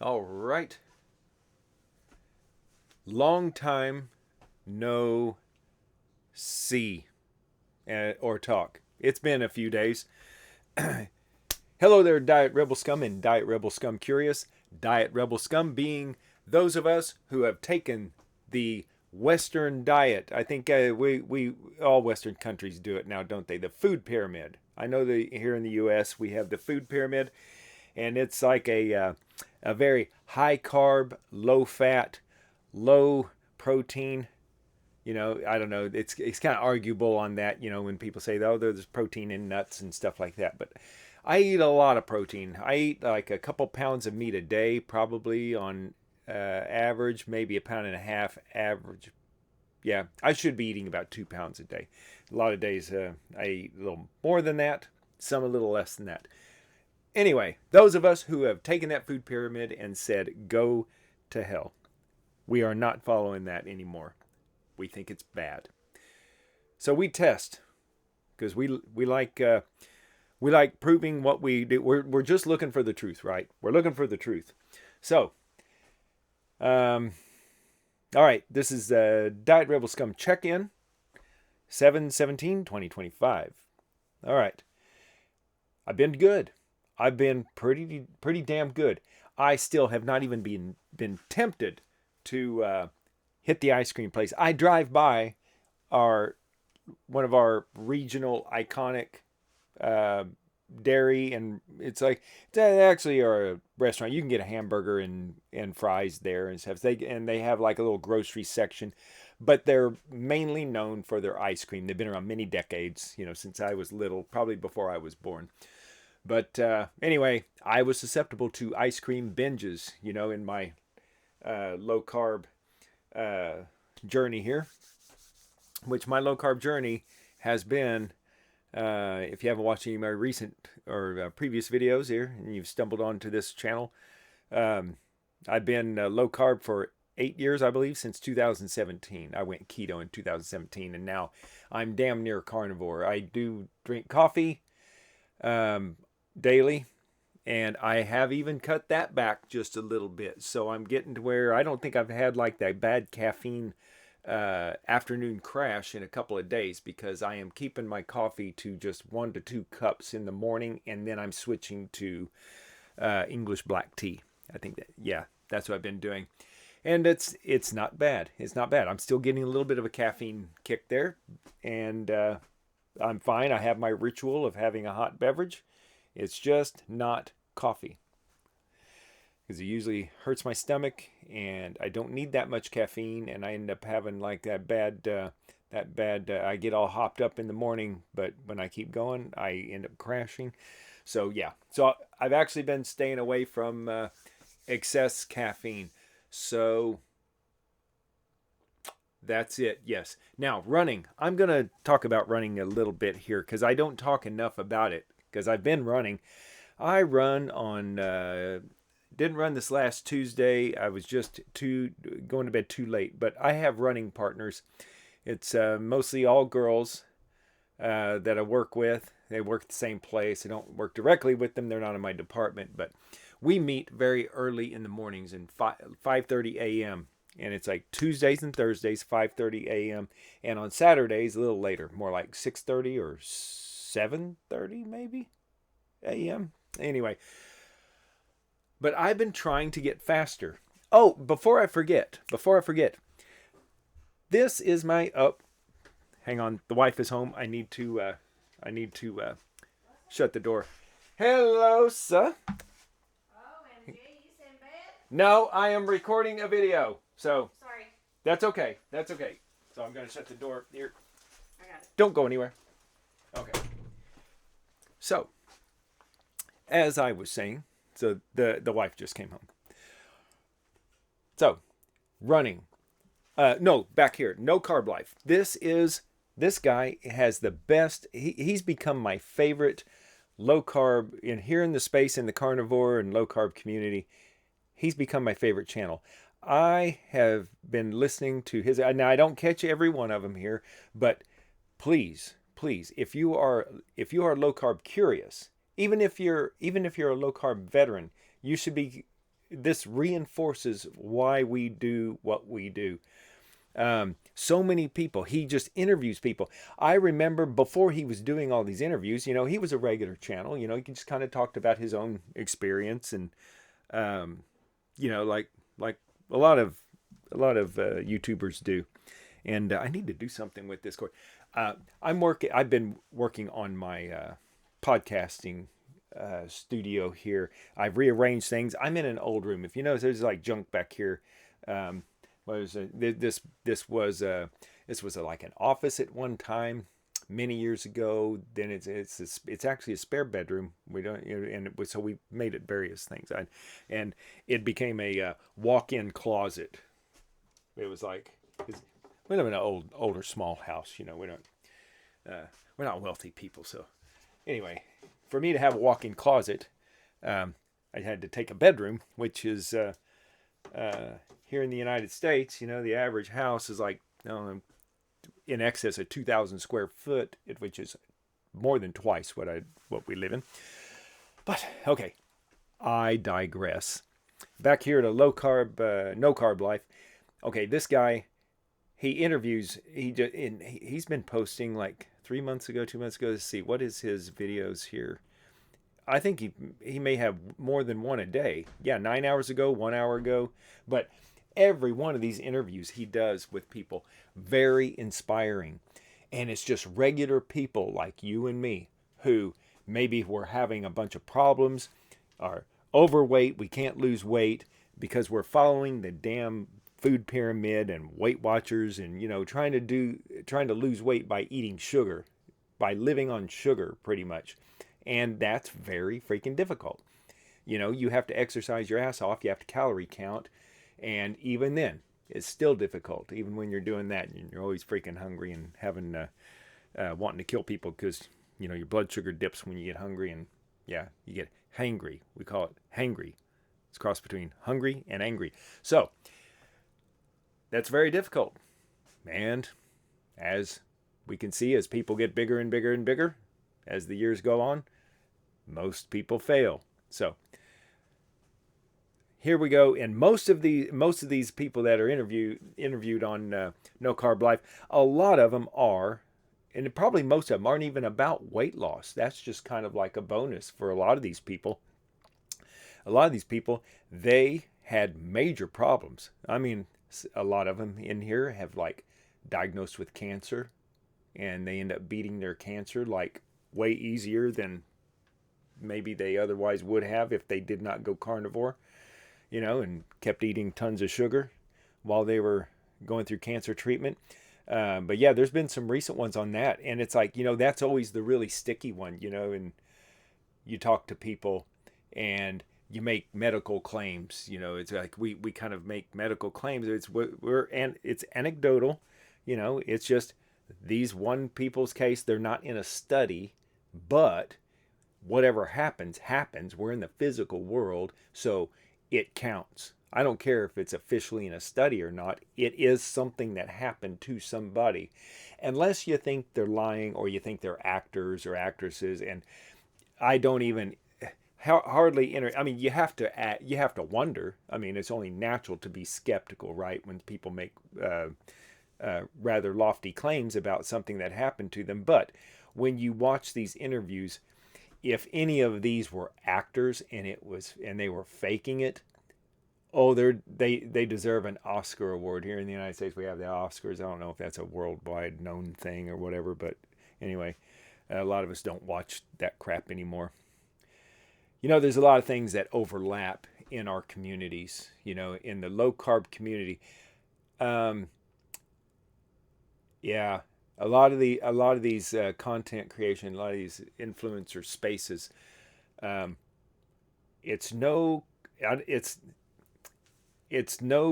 All right. Long time no see or talk. It's been a few days. Hello there, Diet Rebel Scum and Diet Rebel Scum Curious. Diet Rebel Scum being those of us who have taken the Western diet. I think we all Western countries do it now, don't they? The food pyramid. I know that here in the U.S. we have the food pyramid, and it's like a very high carb, low fat, low protein. I don't know. It's kind of arguable on that. When people say, "Oh, there's protein in nuts and stuff like that," but I eat a lot of protein. I eat like a couple pounds of meat a day, probably on average, maybe a pound and a half average. Yeah, I should be eating about 2 pounds a day. A lot of days I eat a little more than that, some a little less than that. Anyway, those of us who have taken that food pyramid and said, go to hell, we are not following that anymore. We think it's bad. So we test because we like proving what we do. We're just looking for the truth, right? We're looking for the truth. So, all right, this is Diet Rebel Scum check-in, 7/17/2025. All right, I've been good. I've been pretty damn good. I still have not even been tempted to hit the ice cream place. I drive by one of our regional iconic dairy, and it's actually a restaurant. You can get a hamburger and fries there and stuff. They have like a little grocery section, but they're mainly known for their ice cream. They've been around many decades, since I was little, probably before I was born. But anyway, I was susceptible to ice cream binges, in my low carb journey here, which my low carb journey has been, if you haven't watched any of my recent or previous videos here and you've stumbled onto this channel, I've been low carb for 8 years, I believe, since 2017. I went keto in 2017, and now I'm damn near carnivore. I do drink coffee daily, and I have even cut that back just a little bit. So I'm getting to where I don't think I've had like that bad caffeine afternoon crash in a couple of days, because I am keeping my coffee to just 1 to 2 cups in the morning, and then I'm switching to English black tea. I think that's what I've been doing, and it's not bad. It's not bad. I'm still getting a little bit of a caffeine kick there, and I'm fine. I have my ritual of having a hot beverage. It's just not coffee, because it usually hurts my stomach, and I don't need that much caffeine, and I end up having like that bad I get all hopped up in the morning, but when I keep going, I end up crashing. So I've actually been staying away from excess caffeine. So that's it. Yes. Now, running. I'm going to talk about running a little bit here, because I don't talk enough about it, because I've been running. I run on didn't run this last Tuesday. I was just going to bed too late, but I have running partners. It's mostly all girls that I work with. They work at the same place. I don't work directly with them. They're not in my department, but we meet very early in the mornings, and 5:30 a.m. And it's like Tuesdays and Thursdays, 5:30 a.m. And on Saturdays, a little later, more like 6:30 or 7:30 maybe a.m. Anyway, but I've been trying to get faster. Oh, before I forget, this is my hang on, the wife is home. I need to shut the door. Hello, sir. Oh, MJ, you in bed? No, I am recording a video. So Sorry. That's okay. So I'm going to shut the door here. I got it. Don't go anywhere. Okay. So, as I was saying, so the wife just came home. So, running. No, back here. No Carb Life. This guy has the best. He's become my favorite low carb here in the space in the carnivore and low carb community. He's become my favorite channel. I have been listening to his. Now I don't catch every one of them here, but please, if you are low carb curious, even if you're a low carb veteran, you should be this reinforces why we do what we do. So many people, he just interviews people. I remember before he was doing all these interviews, he was a regular channel. He just kind of talked about his own experience and, um, like a lot of YouTubers do. And I need to do something with Discord. I've been working on my podcasting studio here. I've rearranged things. I'm in an old room. If you notice, there's like junk back here. This was like an office at one time many years ago. Then it's actually a spare bedroom. We don't, so we made it various things. And it became a walk-in closet. It was like we live in an older small house. We don't we're not wealthy people. So anyway, for me to have a walk-in closet, I had to take a bedroom, which is here in the United States. The average house is like in excess of 2,000 square foot, which is more than twice what we live in. But okay, I digress. Back here at a low carb, no carb life. Okay, this guy, he interviews. He's been posting like 3 months ago, 2 months ago. Let's see, what is his videos here? I think he may have more than one a day. Yeah, 9 hours ago, 1 hour ago. But every one of these interviews he does with people, very inspiring. And it's just regular people like you and me who maybe we're having a bunch of problems, are overweight, we can't lose weight because we're following the damn food pyramid and Weight Watchers and trying to lose weight by eating sugar, by living on sugar pretty much. And that's very freaking difficult. You have to exercise your ass off, you have to calorie count, and even then it's still difficult. Even when you're doing that, you're always freaking hungry and having wanting to kill people because your blood sugar dips when you get hungry, and yeah, you get hangry. We call it hangry. It's a cross between hungry and angry. So that's very difficult. And as we can see, as people get bigger and bigger and bigger, as the years go on, most people fail. So here we go. And most of these people that are interviewed on No Carb Life, a lot of them are, and probably most of them aren't even about weight loss. That's just kind of like a bonus for a lot of these people. A lot of these people, they had major problems. I mean, a lot of them in here have like diagnosed with cancer, and they end up beating their cancer like way easier than maybe they otherwise would have if they did not go carnivore, and kept eating tons of sugar while they were going through cancer treatment. But yeah, there's been some recent ones on that, and it's like, that's always the really sticky one, and you talk to people and you make medical claims. It's like we kind of make medical claims. It's anecdotal. It's just these one people's case. They're not in a study, but whatever happens. We're in the physical world, so it counts. I don't care if it's officially in a study or not. It is something that happened to somebody, unless you think they're lying or you think they're actors or actresses. And I don't even hardly I mean, you have to wonder. I mean, it's only natural to be skeptical, right? When people make rather lofty claims about something that happened to them. But when you watch these interviews, if any of these were actors and they were faking it, they deserve an Oscar award. Here in the United States, we have the Oscars. I don't know if that's a worldwide known thing or whatever, but anyway, a lot of us don't watch that crap anymore. There's a lot of things that overlap in our communities, in the low carb community. Yeah, a lot of these content creation, a lot of these influencer spaces, it's no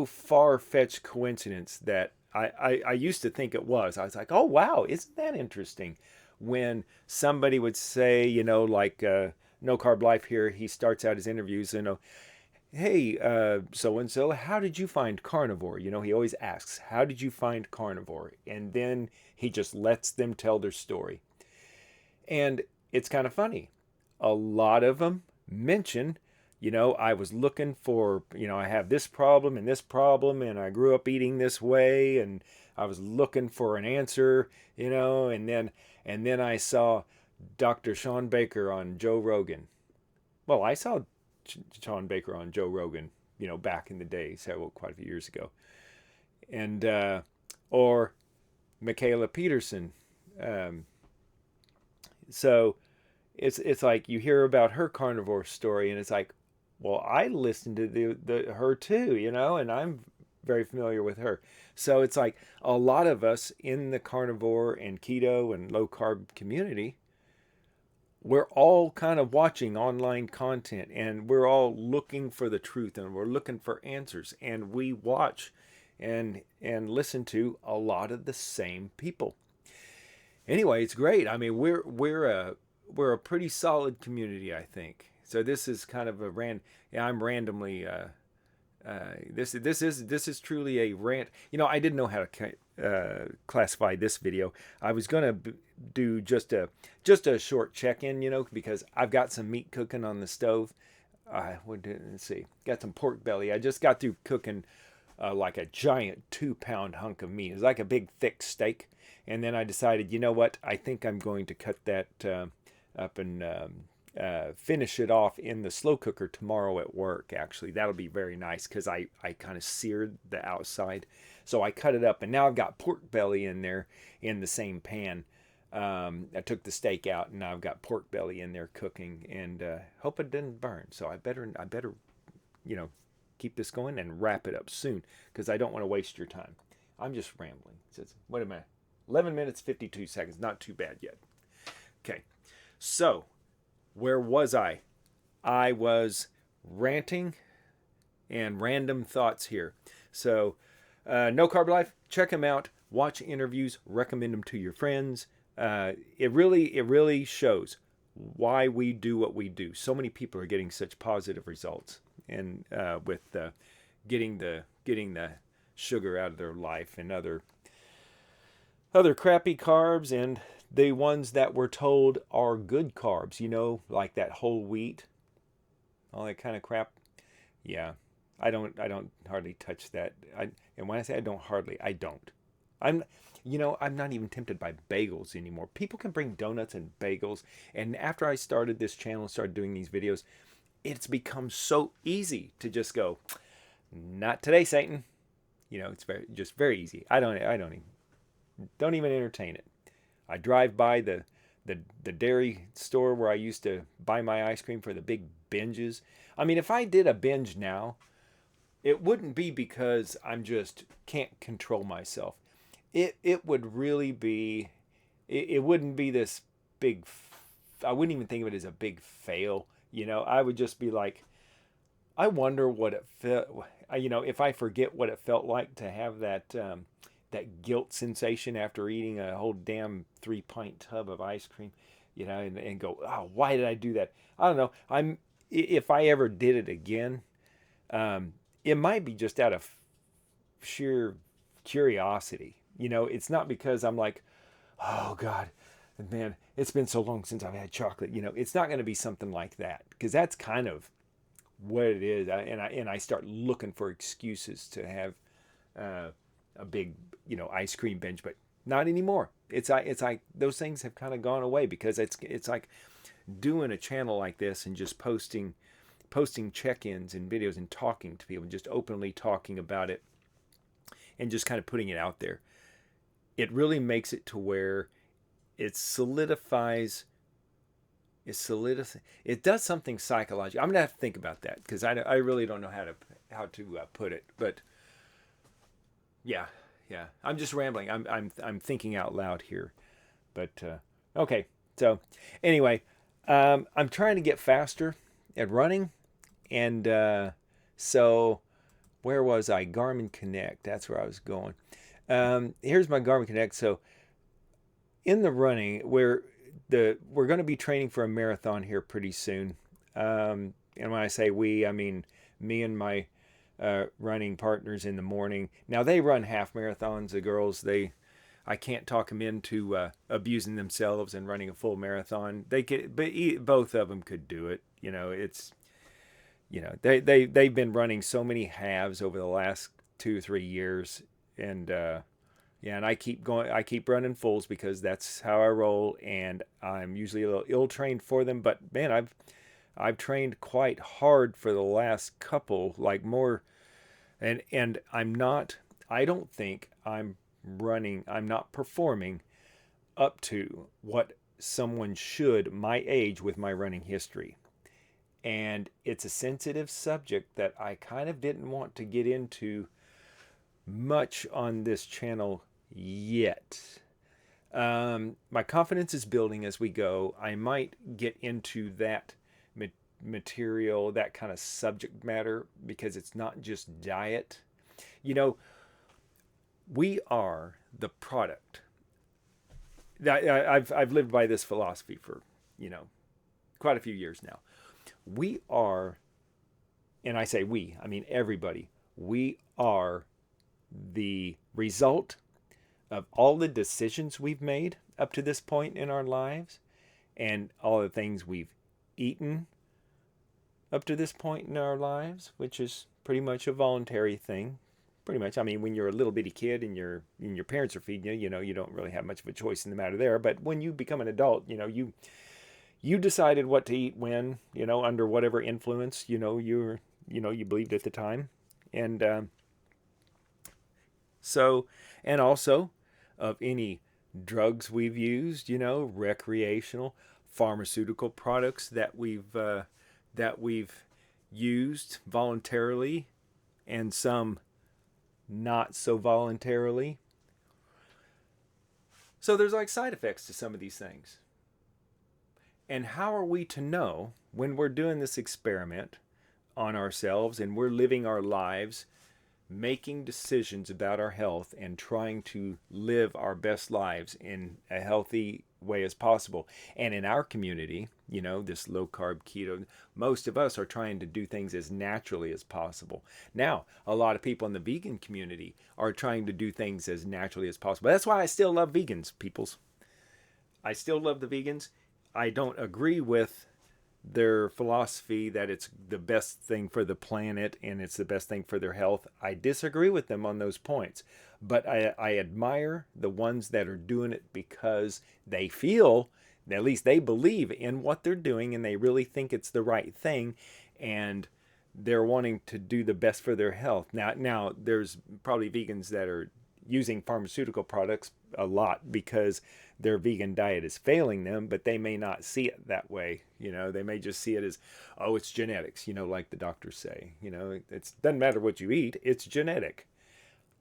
far-fetched coincidence that I used to think it was. I was like, oh wow, isn't that interesting? When somebody would say, like No Carb Life here, he starts out his interviews, hey, so-and-so, how did you find carnivore? He always asks, how did you find carnivore? And then he just lets them tell their story. And it's kind of funny. A lot of them mention I was looking for, I have this problem and this problem, and I grew up eating this way, and I was looking for an answer, and then I saw Dr. Sean Baker on Joe Rogan. Well, I saw Sean Baker on Joe Rogan, back in the day, quite a few years ago, and or Michaela Peterson. Um, so it's like you hear about her carnivore story, and it's like, well, I listened to her too, and I'm very familiar with her. So it's like a lot of us in the carnivore and keto and low carb community, we're all kind of watching online content, and we're all looking for the truth, and we're looking for answers, and we watch and listen to a lot of the same people. Anyway, it's great. I mean, we're a pretty solid community, I think. So this is kind of a yeah, I'm randomly this is truly a rant. I didn't know how to classify this video. I was gonna do just a short check-in, because I've got some meat cooking on the stove. Let's see, got some pork belly. I just got through cooking like a giant 2-pound hunk of meat. It's like a big thick steak, and then I decided, you know what? I think I'm going to cut that up and finish it off in the slow cooker tomorrow at work. Actually, that'll be very nice because I kind of seared the outside, so I cut it up, and now I've got pork belly in there in the same pan. I took the steak out, and now I've got pork belly in there cooking, and hope it didn't burn. So I better, keep this going and wrap it up soon because I don't want to waste your time. I'm just rambling. It says, wait a minute, 11 minutes 52 seconds. Not too bad yet. Okay, so where was I? I was ranting and random thoughts here. So, No Carb Life, check them out. Watch interviews, recommend them to your friends. It really shows why we do what we do. So many people are getting such positive results, and with getting the sugar out of their life and other crappy carbs, and the ones that we're told are good carbs, like that whole wheat, all that kind of crap. Yeah, I don't hardly touch that. And when I say I don't. I'm not even tempted by bagels anymore. People can bring donuts and bagels, and after I started this channel and started doing these videos, it's become so easy to just go, not today, Satan. It's very easy. I don't even entertain it. I drive by the dairy store where I used to buy my ice cream for the big binges. I mean, if I did a binge now, it wouldn't be because I'm just can't control myself. It would really be, it wouldn't be this big, I wouldn't even think of it as a big fail. I would just be like, I wonder what it felt, if I forget what it felt like to have that guilt sensation after eating a whole damn 3-pint tub of ice cream, and go, oh, why did I do that? I don't know. If I ever did it again, it might be just out of sheer curiosity. It's not because I'm like, oh God, man, it's been so long since I've had chocolate. It's not going to be something like that, because that's kind of what it is. And I start looking for excuses to have a big, ice cream binge, but not anymore. It's like those things have kind of gone away, because it's like doing a channel like this and just posting check-ins and videos and talking to people, just openly talking about it and just kind of putting it out there. It really makes it to where it solidifies. It does something psychological. I'm gonna have to think about that, because I really don't know how to put it. But yeah, I'm just rambling. I'm thinking out loud here. But okay. So anyway, I'm trying to get faster at running, and so where was I? Garmin Connect. That's where I was going. Here's my Garmin Connect. So in the running, we're going to be training for a marathon here pretty soon. And when I say we, I mean me and my running partners in the morning. Now they run half marathons. The girls, I can't talk them into abusing themselves and running a full marathon. They could, but both of them could do it. they've been running so many halves over the last 2 3 years, and yeah, and I keep going. I keep running fulls because that's how I roll, and I'm usually a little ill trained for them. But man, I've trained quite hard for the last couple, like more, and I'm not. I don't think I'm running. I'm not performing up to what someone should my age with my running history. And it's a sensitive subject that I kind of didn't want to get into much on this channel yet. My confidence is building as we go. I might get into that material, that kind of subject matter, because it's not just diet. You know, we are the product. I've lived by this philosophy for, quite a few years now. We are, and I say we, I mean everybody, we are the result of all the decisions we've made up to this point in our lives and all the things we've eaten up to this point in our lives, which is pretty much a voluntary thing. Pretty much. I mean, when you're a little bitty kid and your parents are feeding you, you don't really have much of a choice in the matter there. But when you become an adult, you decided what to eat when, under whatever influence, you believed at the time. And so, and also of any drugs we've used, recreational, pharmaceutical products that we've used voluntarily, and some not so voluntarily. So there's like side effects to some of these things. And how are we to know when we're doing this experiment on ourselves and we're living our lives, making decisions about our health and trying to live our best lives in a healthy way as possible? And in our community, this low carb keto, most of us are trying to do things as naturally as possible. Now, a lot of people in the vegan community are trying to do things as naturally as possible. That's why I still love vegans, peoples. I still love the vegans. I don't agree with their philosophy that it's the best thing for the planet and it's the best thing for their health. I disagree with them on those points, but I admire the ones that are doing it because they feel, at least they believe in what they're doing and they really think it's the right thing, and they're wanting to do the best for their health. Now there's probably vegans that are using pharmaceutical products a lot because their vegan diet is failing them, but they may not see it that way. They may just see it as, oh, it's genetics, like the doctors say. It doesn't matter what you eat, it's genetic.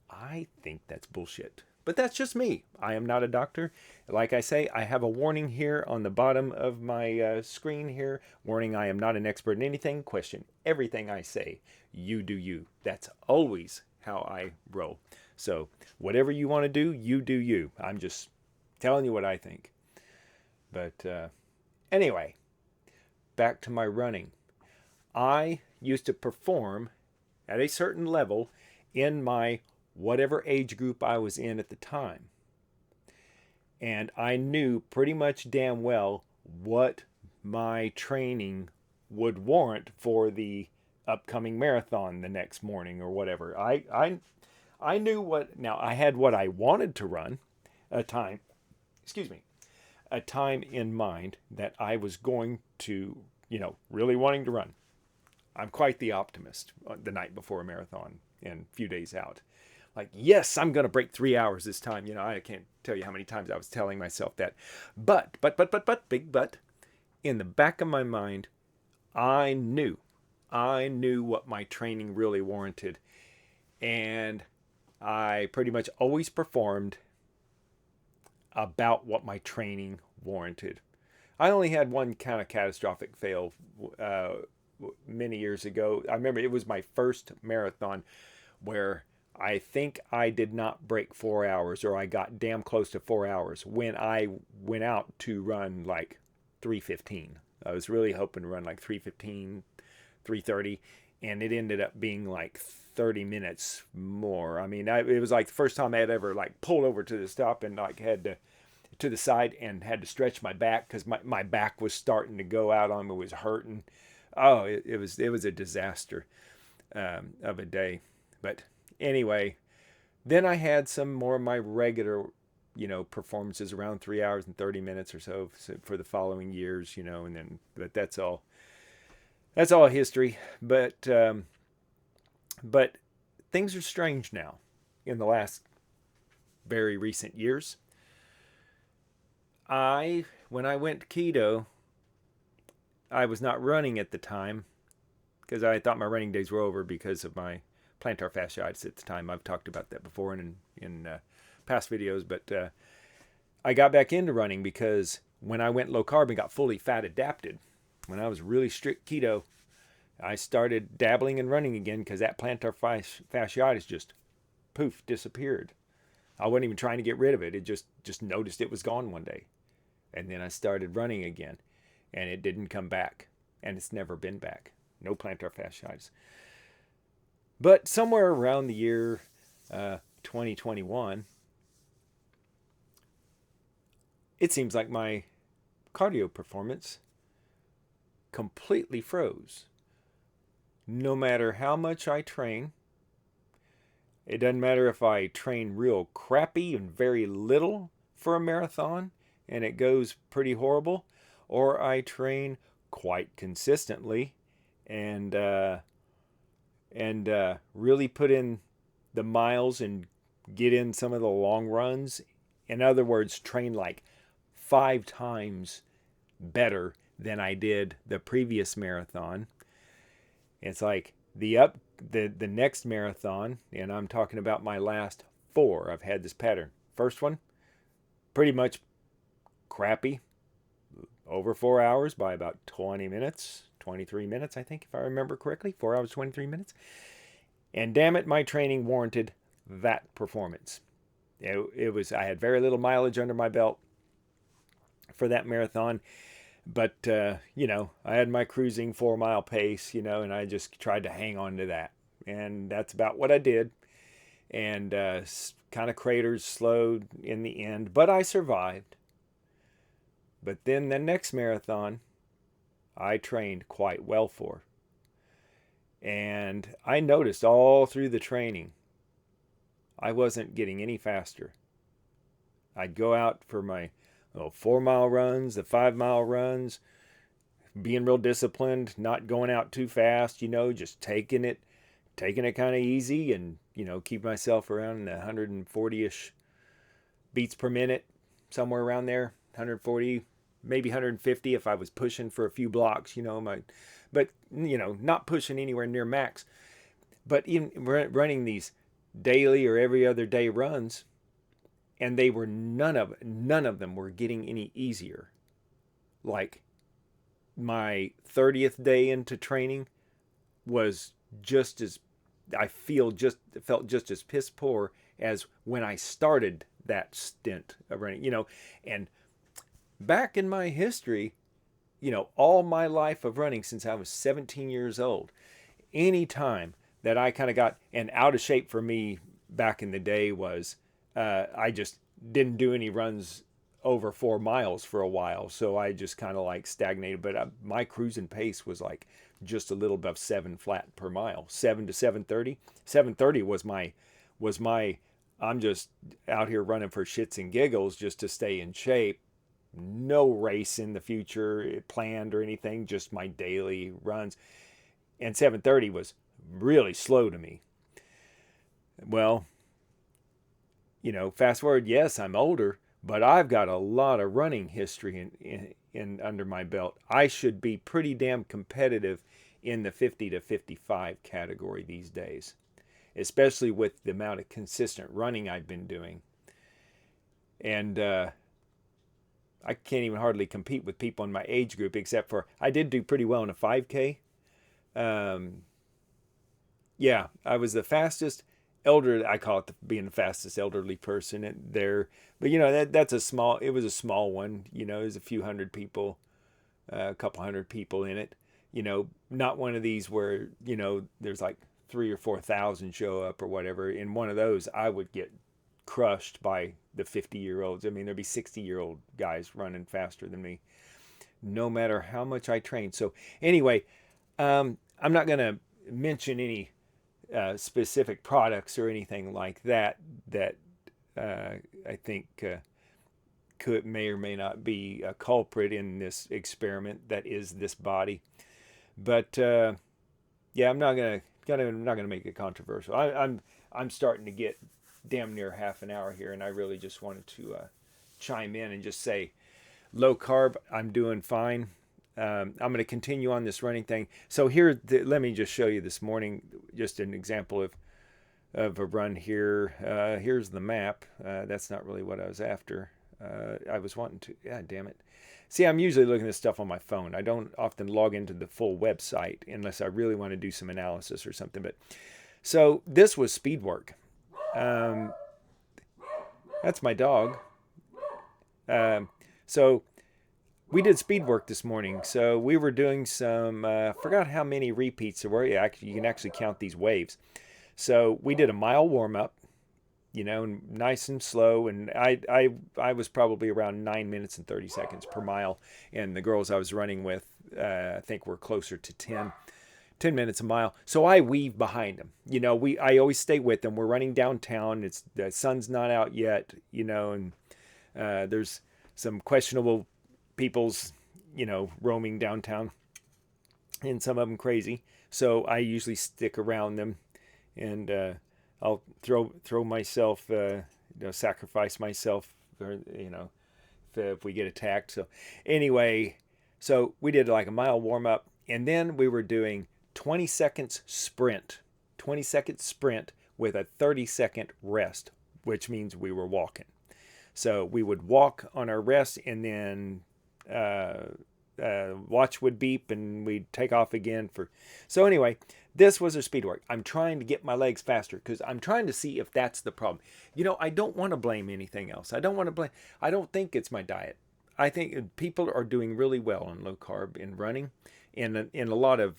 I think that's bullshit. But that's just me. I am not a doctor. Like I say, I have a warning here on the bottom of my screen here. Warning, I am not an expert in anything. Question everything I say. You do you. That's always how I roll. So whatever you want to do, you do you. I'm just telling you what I think. But anyway, back to my running. I used to perform at a certain level in my whatever age group I was in at the time. And I knew pretty much damn well what my training would warrant for the upcoming marathon the next morning or whatever. I knew what, now I had what I wanted to run, a time in mind that I was going to, really wanting to run. I'm quite the optimist the night before a marathon and a few days out. Like, yes, I'm going to break 3 hours this time. I can't tell you how many times I was telling myself that. But, big but, in the back of my mind, I knew what my training really warranted. And I pretty much always performed about what my training warranted. I only had one kind of catastrophic fail many years ago. I remember it was my first marathon where I think I did not break 4 hours, or I got damn close to 4 hours when I went out to run like 3:15. I was really hoping to run like 3:15, 3:30, and it ended up being like 30 minutes more. I mean, it was like the first time I had ever like pulled over to the stop and like had to the side and had to stretch my back because my back was starting to go out on me, was hurting. Oh, it was a disaster of a day. But anyway, then I had some more of my regular, performances around 3 hours and 30 minutes or so, for the following years, and then, but that's all. That's all history. But things are strange now. In the last very recent years, when I went keto, I was not running at the time because I thought my running days were over because of my plantar fasciitis at the time. I've talked about that before in past videos, but I got back into running because when I went low carb and got fully fat adapted, when I was really strict keto, I started dabbling and running again because that plantar fasciitis just poof disappeared. I wasn't even trying to get rid of it. It just noticed it was gone one day, and then I started running again, and it didn't come back, and it's never been back. No plantar fasciitis. But somewhere around the year 2021, it seems like my cardio performance completely froze. No matter how much I train, it doesn't matter if I train real crappy and very little for a marathon and it goes pretty horrible, or I train quite consistently and really put in the miles and get in some of the long runs. In other words, train like 5 times better than I did the previous marathon. It's like the next marathon, and I'm talking about my last 4. I've had this pattern. First one, pretty much crappy, over 4 hours by about 20 minutes, 23 minutes, I think, if I remember correctly, 4 hours, 23 minutes. And damn it, my training warranted that performance. It was, I had very little mileage under my belt for that marathon. But, I had my cruising 4-mile pace, and I just tried to hang on to that. And that's about what I did. And kind of craters slowed in the end, but I survived. But then the next marathon, I trained quite well for. And I noticed all through the training, I wasn't getting any faster. I'd go out for my 4-mile runs, the 5-mile runs, being real disciplined, not going out too fast, just taking it kind of easy, and, keep myself around the 140-ish beats per minute, somewhere around there, 140, maybe 150 if I was pushing for a few blocks, but, not pushing anywhere near max. But even running these daily or every other day runs, and they were none of them were getting any easier. Like my 30th day into training was just as felt just as piss poor as when I started that stint of running, and back in my history, all my life of running since I was 17 years old, any time that I kind of got, and out of shape for me back in the day was, I just didn't do any runs over 4 miles for a while. So I just kind of like stagnated, but my cruising pace was like just a little above 7 flat per mile, 7 to 7:30. 7:30 was my, I'm just out here running for shits and giggles just to stay in shape. No race in the future planned or anything, just my daily runs. And 7:30 was really slow to me. Well, fast forward, yes, I'm older, but I've got a lot of running history in under my belt. I should be pretty damn competitive in the 50 to 55 category these days, especially with the amount of consistent running I've been doing. And I can't even hardly compete with people in my age group, except for I did do pretty well in a 5K. Yeah, I was the fastest elder. I call it being the fastest elderly person there. But that's it was a small one. It was a few hundred people, a couple hundred people in it. Not one of these where there's like 3,000 or 4,000 show up or whatever. In one of those, I would get crushed by the 50-year-olds. I mean, there'd be 60-year-old guys running faster than me, no matter how much I trained. So anyway, I'm not going to mention any specific products or anything like that that I think may or may not be a culprit in this experiment that is this body. But yeah, I'm not gonna make it controversial. I'm starting to get damn near half an hour here, and I really just wanted to chime in and just say, low carb, I'm doing fine. I'm going to continue on this running thing. So here, let me just show you this morning, just an example of a run here. Here's the map. That's not really what I was after. I was wanting to, yeah, damn it. See, I'm usually looking at this stuff on my phone. I don't often log into the full website unless I really want to do some analysis or something. But so this was speed work. Um, that's my dog. So we did speed work this morning. So we were doing some, forgot how many repeats there were. Yeah, you can actually count these waves. So we did a mile warm up, nice and slow. And I was probably around 9 minutes and 30 seconds per mile. And the girls I was running with, I think were closer to 10 minutes a mile. So I weave behind them. I always stay with them. We're running downtown. The sun's not out yet, and there's some questionable people's, roaming downtown, and some of them crazy. So I usually stick around them, and I'll throw myself, sacrifice myself, or, if we get attacked. So anyway, so we did like a mile warm up, and then we were doing 20 seconds sprint, 20-second sprint with a 30-second rest, which means we were walking. So we would walk on our rest, and then watch would beep, and we'd take off again for. So anyway, this was a speed work. I'm trying to get my legs faster because I'm trying to see if that's the problem. I don't want to blame anything else. I don't think it's my diet. I think people are doing really well on low carb in running, and in a lot of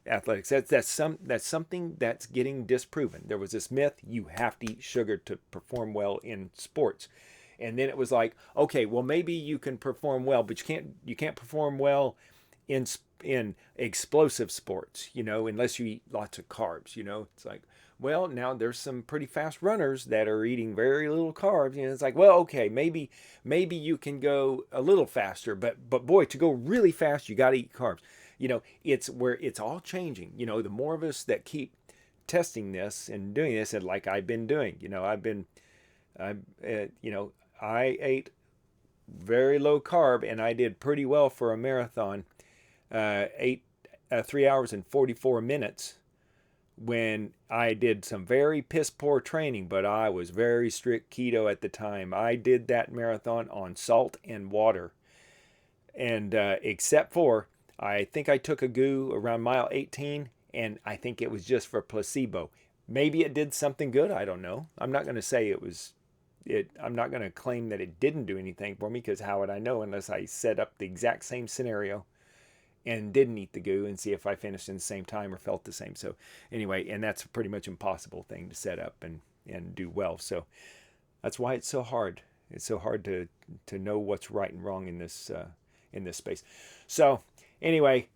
athletics. That's something that's getting disproven. There was this myth: you have to eat sugar to perform well in sports. And then it was like, okay, well maybe you can perform well, but you can't perform well in explosive sports, unless you eat lots of carbs. It's like, well, now there's some pretty fast runners that are eating very little carbs. It's like, well, okay, maybe you can go a little faster, but boy, to go really fast, you got to eat carbs. It's where it's all changing. The more of us that keep testing this and doing this, and like I've been doing, I ate very low carb, and I did pretty well for a marathon. Ate 3 hours and 44 minutes when I did some very piss poor training, but I was very strict keto at the time. I did that marathon on salt and water. And except for, I think I took a goo around mile 18, and I think it was just for placebo. Maybe it did something good. I don't know. I'm not going to say it was. I'm not going to claim that it didn't do anything for me, because how would I know unless I set up the exact same scenario and didn't eat the goo and see if I finished in the same time or felt the same. So anyway, and that's a pretty much impossible thing to set up and do well. So that's why it's so hard. It's so hard to know what's right and wrong in this space. So anyway,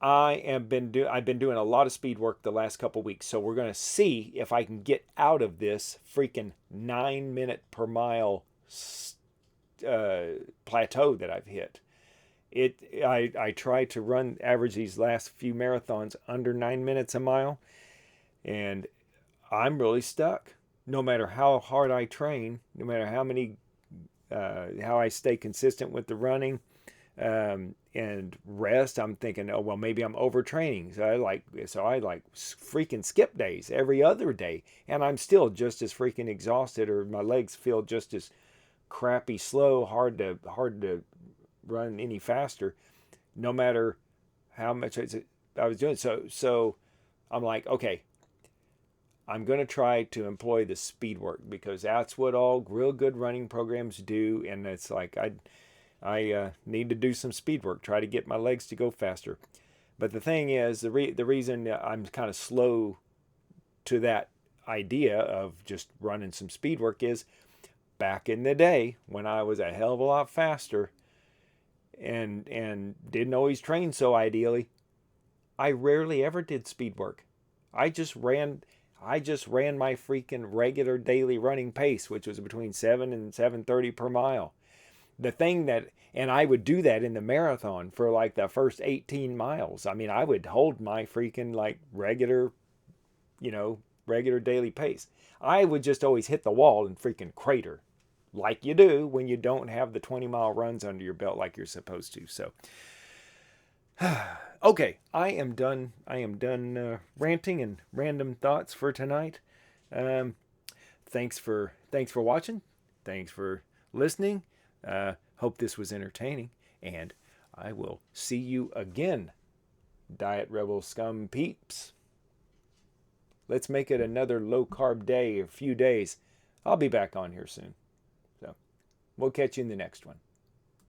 I've been doing a lot of speed work the last couple weeks, so we're going to see if I can get out of this freaking 9 minute per mile plateau that I've hit. I tried to average these last few marathons under 9 minutes a mile, and I'm really stuck. No matter how hard I train, no matter how I stay consistent with the running, and rest, I'm thinking, oh well, maybe I'm overtraining. So I like freaking skip days every other day, and I'm still just as freaking exhausted, or my legs feel just as crappy slow, hard to run any faster, no matter how much I was doing. So I'm like, okay, I'm going to try to employ the speed work, because that's what all real good running programs do, and it's like I need to do some speed work, try to get my legs to go faster. But the thing is, the reason I'm kind of slow to that idea of just running some speed work is, back in the day when I was a hell of a lot faster and didn't always train so ideally, I rarely ever did speed work. I just ran I just ran my freaking regular daily running pace, which was between 7 and 7:30 per mile. The thing that and I would do that in the marathon for like the first 18 miles. I mean, I would hold my freaking like regular, regular daily pace. I would just always hit the wall and freaking crater like you do when you don't have the 20-mile runs under your belt like you're supposed to. So, okay, I am done. I am done ranting and random thoughts for tonight. Um, thanks for watching. Thanks for listening. Hope this was entertaining, and I will see you again, Diet Rebel Scum peeps. Let's make it another low carb day, a few days. I'll be back on here soon. So we'll catch you in the next one.